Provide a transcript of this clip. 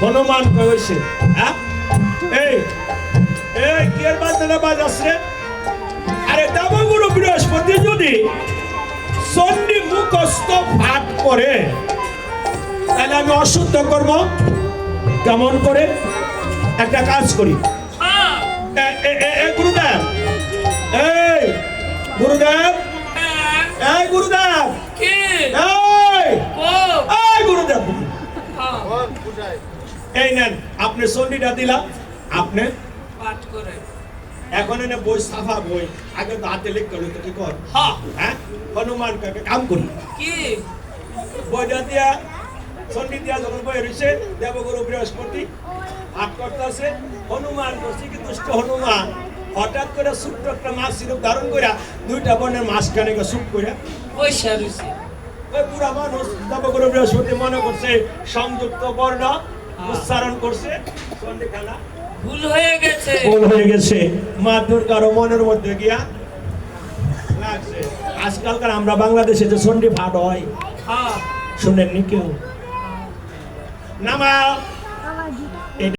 হনুমান কইছে হ্যাঁ এই এই কি এর বাজনা বাজাছে আরে দেবগুরু বৃহস্পতি যদি চণ্ডী মুখস্থ পাঠ করে তাহলে আমি অশুদ্ধ করব কেমন করে একটা কাজ করি গুরুদেব এই গুরুদেব এই গুরুদেব কি এই এই গুরুদেব এই নেন আপনি চণ্ডীটা দিলাম আপনি পাঠ করে এখন এনে বই সাফা বই আগে তো হাতে লিখ করলে তো কি কর হ্যাঁ হনুমান কাকে কাম করি কি বইটা দিয়া চণ্ডী দিয়া যখন বই রয়েছে দেবগুরু বৃহস্পতি পাঠ করতেছে হনুমান করছে কি দুষ্ট হনুমান হঠাৎ করে ছোট্ট একটা মাছ সিরপ ধারণ করে দুইটা বনের মাঝখানে শুট করে পয়সা রয়েছে ওই পুরা মানুষ দেবগুরু বৃহস্পতি মনে করছে সংযুক্ত বর্ণ উচ্চারণ করছে চণ্ডীখানা ভুল হয়ে গেছে ভুল হয়ে গেছে মা দুর্গার মনের মধ্যে গিয়া লাগছে আজকালকার আমরা বাংলাদেশে যে চণ্ডী পাঠ হয় হ্যাঁ শুনেননি কেউ নামা